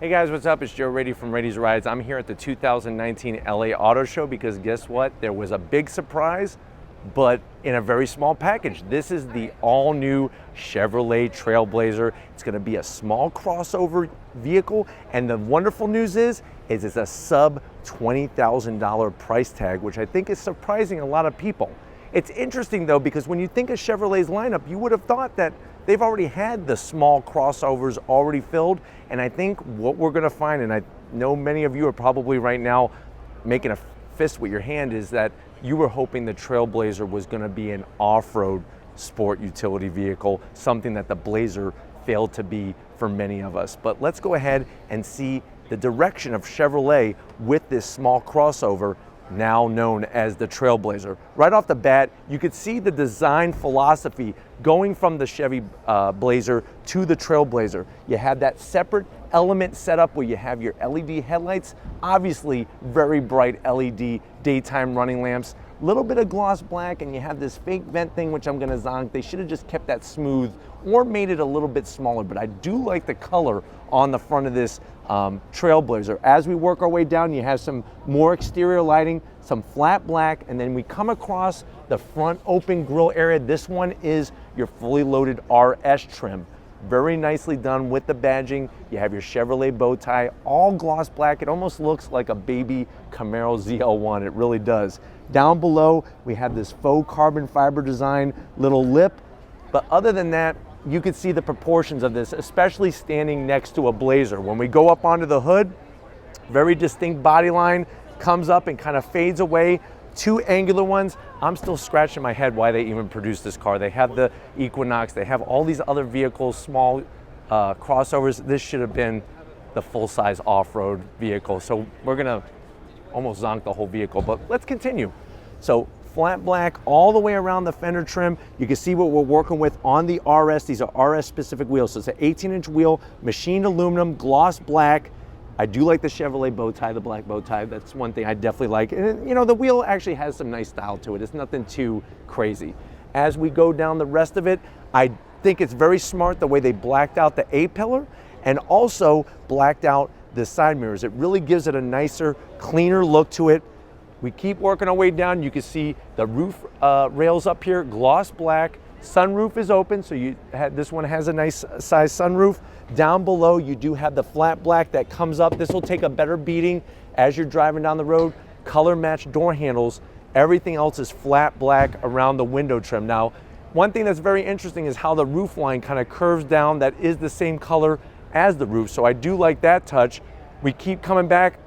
Hey guys, what's up? It's Joe Rady from Rady's Rides. I'm here at the 2019 LA Auto Show because guess what? There was a big surprise, but in a very small package. This is the all-new Chevrolet Trailblazer. It's gonna be a small crossover vehicle, and the wonderful news is it's a sub $20,000 price tag, which I think is surprising a lot of people. It's interesting though, because when you think of Chevrolet's lineup, you would have thought that they've already had the small crossovers already filled, and I think what we're gonna find, and I know many of you are probably right now making a fist with your hand, is that you were hoping the Trailblazer was gonna be an off-road sport utility vehicle, something that the Blazer failed to be for many of us. But let's go ahead and see the direction of Chevrolet with this small crossover, now known as the Trailblazer. Right off the bat, you could see the design philosophy going from the Chevy Blazer to the Trailblazer. You have that separate element set up where you have your LED headlights, obviously very bright LED daytime running lamps, little bit of gloss black, and you have this fake vent thing, which I'm gonna zonk. They should have just kept that smooth or made it a little bit smaller, but I do like the color on the front of this Trailblazer. As we work our way down, you have some more exterior lighting, some flat black, and then we come across the front open grille area. This one is your fully loaded RS trim. Very nicely done with the badging. You have your Chevrolet bow tie, all gloss black. It almost looks like a baby Camaro ZL1, it really does. Down below, we have this faux carbon fiber design little lip, but other than that, you can see the proportions of this, especially standing next to a Blazer. When we go up onto the hood, very distinct body line, comes up and kind of fades away. Two angular ones. I'm still scratching my head why they even produced this car. They have the Equinox, they have all these other vehicles, small crossovers. This should have been the full-size off-road vehicle. So we're gonna almost zonk the whole vehicle, but let's continue. So flat black all the way around the fender trim. You can see what we're working with on the RS. These are RS specific wheels. So it's an 18-inch wheel, machined aluminum, gloss black. I do like the Chevrolet bow tie, the black bow tie. That's one thing I definitely like. And you know, the wheel actually has some nice style to it. It's nothing too crazy. As we go down the rest of it, I think it's very smart the way they blacked out the A-pillar and also blacked out the side mirrors. It really gives it a nicer, cleaner look to it. We keep working our way down. You can see the roof rails up here, gloss black. Sunroof is open, so this one has a nice size sunroof. Down below, you do have the flat black that comes up. This will take a better beating as you're driving down the road. Color matched door handles. Everything else is flat black around the window trim. Now, one thing that's very interesting is how the roof line kind of curves down. That is the same color as the roof, so I do like that touch. We keep coming back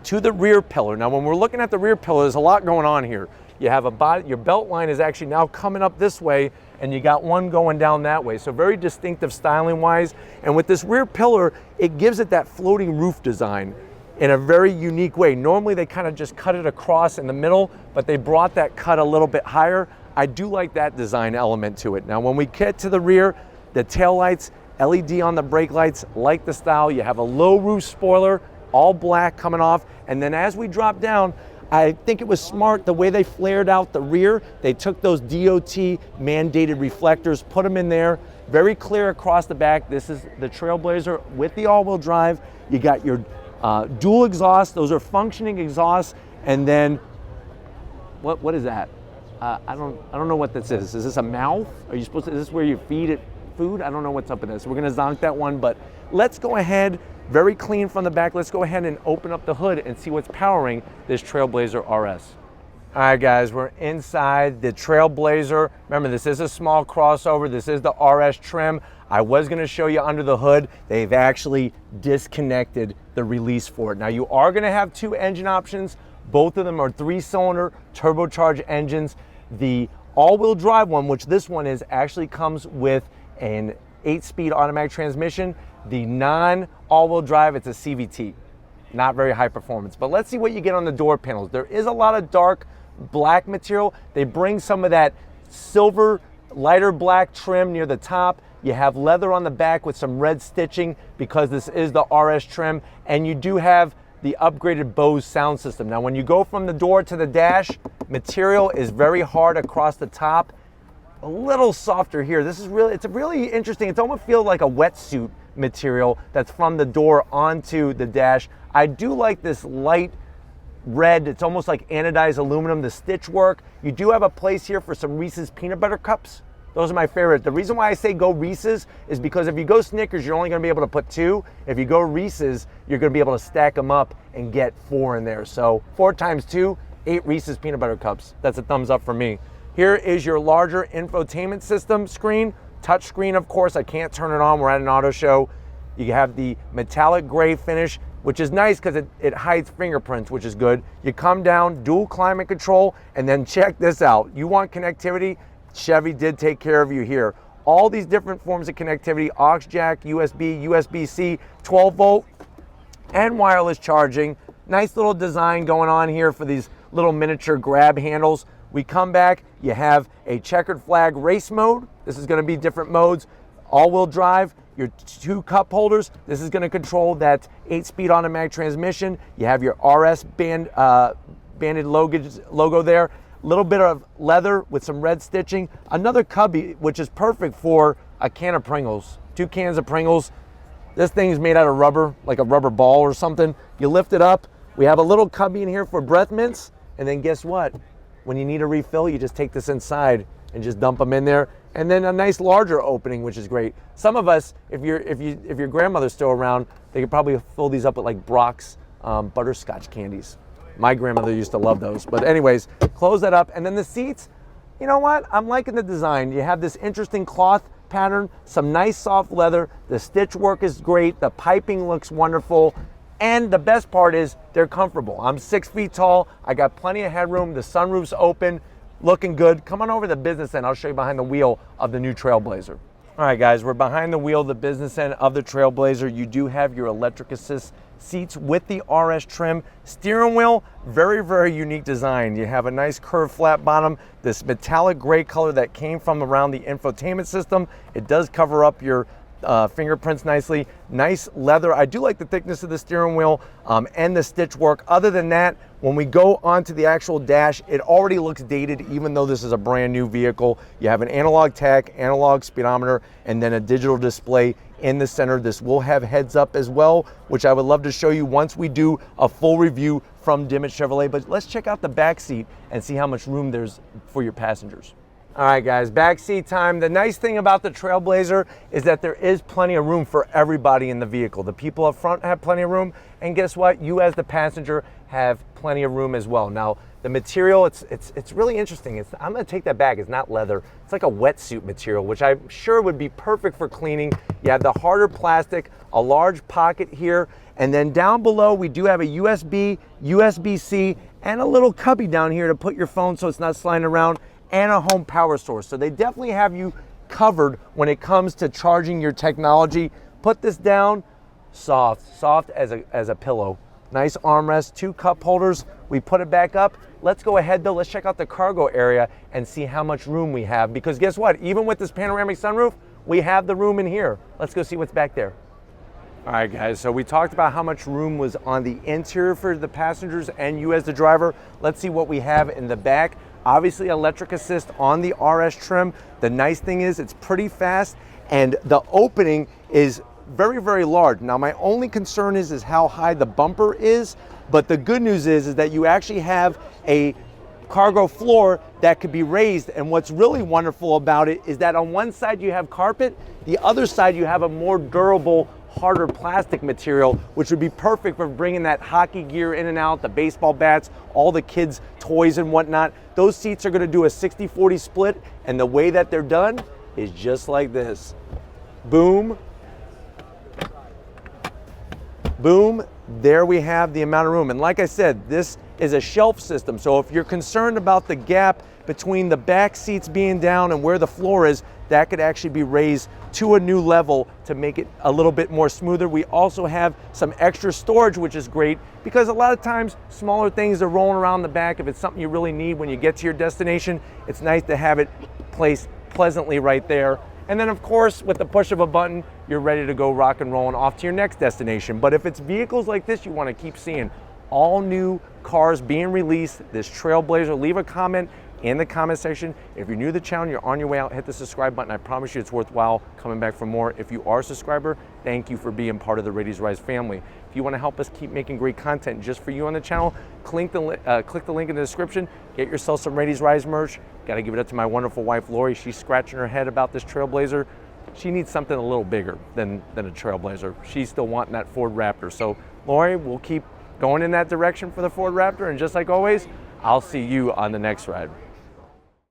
to the rear pillar. Now, when we're looking at the rear pillar, there's a lot going on here. You have a body, your belt line is actually now coming up this way, and you got one going down that way. So very distinctive styling wise. And with this rear pillar, it gives it that floating roof design in a very unique way. Normally they kind of just cut it across in the middle, but they brought that cut a little bit higher. I do like that design element to it. Now, when we get to the rear, the tail lights, LED on the brake lights, like the style. You have a low roof spoiler, all black coming off. And then as we drop down, I think it was smart the way they flared out the rear. They took those DOT mandated reflectors, put them in there, very clear across the back. This is the Trailblazer with the all-wheel drive. You got your dual exhaust. Those are functioning exhausts. And then, what is that? I don't know what this is. Is this a mouth? Are you supposed to, is this where you feed it food? I don't know what's up with this. We're gonna zonk that one, but let's go ahead. Very clean from the back. Let's go ahead and open up the hood and see what's powering this Trailblazer RS. All right, guys, we're inside the Trailblazer. Remember, this is a small crossover. This is the RS trim. I was gonna show you under the hood. They've actually disconnected the release for it. Now, you are gonna have two engine options. Both of them are 3-cylinder turbocharged engines. The all-wheel drive one, which this one is, actually comes with an 8-speed automatic transmission. The non-all-wheel drive, it's a CVT. Not very high performance, but let's see what you get on the door panels. There is a lot of dark black material. They bring some of that silver, lighter black trim near the top. You have leather on the back with some red stitching because this is the RS trim, and you do have the upgraded Bose sound system. Now, when you go from the door to the dash, material is very hard across the top. A little softer here. This is really, it's really interesting. It's almost feels like a wetsuit material that's from the door onto the dash. I do like this light red. It's almost like anodized aluminum, the stitch work. You do have a place here for some Reese's peanut butter cups. Those are my favorite. The reason why I say go Reese's is because if you go Snickers, you're only gonna be able to put 2. If you go Reese's, you're gonna be able to stack them up and get 4 in there. So 4 times 2, 8 Reese's peanut butter cups. That's a thumbs up for me. Here is your larger infotainment system screen. Touch screen, of course, I can't turn it on. We're at an auto show. You have the metallic gray finish, which is nice because it hides fingerprints, which is good. You come down, dual climate control, and then check this out. You want connectivity? Chevy did take care of you here. All these different forms of connectivity, aux jack, USB, USB-C, 12 volt, and wireless charging. Nice little design going on here for these little miniature grab handles. We come back, you have a checkered flag race mode. This is gonna be different modes. All-wheel drive, your 2 cup holders. This is gonna control that 8-speed automatic transmission. You have your RS banded logo there. Little bit of leather with some red stitching. Another cubby, which is perfect for a can of Pringles. 2 cans of Pringles. This thing's made out of rubber, like a rubber ball or something. You lift it up. We have a little cubby in here for breath mints. And then guess what? When you need a refill, you just take this inside and just dump them in there. And then a nice larger opening, which is great. Some of us, if your grandmother's still around, they could probably fill these up with like Brock's butterscotch candies. My grandmother used to love those. But anyways, close that up. And then the seats, you know what? I'm liking the design. You have this interesting cloth pattern, some nice soft leather. The stitch work is great. The piping looks wonderful. And the best part is they're comfortable. I'm 6 feet tall. I got plenty of headroom. The sunroof's open, looking good. Come on over to the business end. I'll show you behind the wheel of the new Trailblazer. All right, guys, we're behind the wheel of the business end of the Trailblazer. You do have your electric assist seats with the RS trim. Steering wheel, very, very unique design. You have a nice curved flat bottom, this metallic gray color that came from around the infotainment system. It does cover up your fingerprints nicely. Nice leather. I do like the thickness of the steering wheel and the stitch work. Other than that, when we go onto the actual dash, it already looks dated even though this is a brand new vehicle. You have an analog tach, analog speedometer, and then a digital display in the center. This will have heads up as well, which I would love to show you once we do a full review from Dimmitt Chevrolet. But let's check out the back seat and see how much room there's for your passengers. All right, guys, back seat time. The nice thing about the Trailblazer is that there is plenty of room for everybody in the vehicle. The people up front have plenty of room, and guess what? You as the passenger have plenty of room as well. Now, the material, it's really interesting. I'm gonna take that back. It's not leather. It's like a wetsuit material, which I'm sure would be perfect for cleaning. You have the harder plastic, a large pocket here, and then down below we do have a USB, USB-C, and a little cubby down here to put your phone so it's not sliding around, and a home power source. So they definitely have you covered when it comes to charging your technology. Put this down, soft as a pillow. Nice armrest, 2 cup holders. We put it back up. Let's go ahead though, let's check out the cargo area and see how much room we have, because guess what? Even with this panoramic sunroof, we have the room in here. Let's go see what's back there. All right, guys, so we talked about how much room was on the interior for the passengers and you as the driver. Let's see what we have in the back. Obviously, electric assist on the RS trim. The nice thing is it's pretty fast and the opening is very, very large. Now, my only concern is how high the bumper is, but the good news is that you actually have a cargo floor that could be raised. And what's really wonderful about it is that on one side you have carpet, the other side you have a more durable, harder plastic material, which would be perfect for bringing that hockey gear in and out, the baseball bats, all the kids' toys and whatnot. Those seats are gonna do a 60-40 split, and the way that they're done is just like this. Boom, boom, there we have the amount of room. And like I said, this is a shelf system, so if you're concerned about the gap between the back seats being down and where the floor is, that could actually be raised to a new level to make it a little bit more smoother. We also have some extra storage, which is great because a lot of times smaller things are rolling around the back. If it's something you really need when you get to your destination, it's nice to have it placed pleasantly right there. And then of course, with the push of a button, you're ready to go rock and rolling off to your next destination. But if it's vehicles like this you want to keep seeing, all new cars being released, this Trailblazer, leave a comment in the comment section. If you're new to the channel, you're on your way out, hit the subscribe button. I promise you it's worthwhile coming back for more. If you are a subscriber, thank you for being part of the Ready to Rise family. If you want to help us keep making great content just for you on the channel, click the link in the description. Get yourself some Ready to Rise merch. Got to give it up to my wonderful wife, Lori. She's scratching her head about this Trailblazer. She needs something a little bigger than a Trailblazer. She's still wanting that Ford Raptor. So, Lori, we'll keep going in that direction for the Ford Raptor. And just like always, I'll see you on the next ride.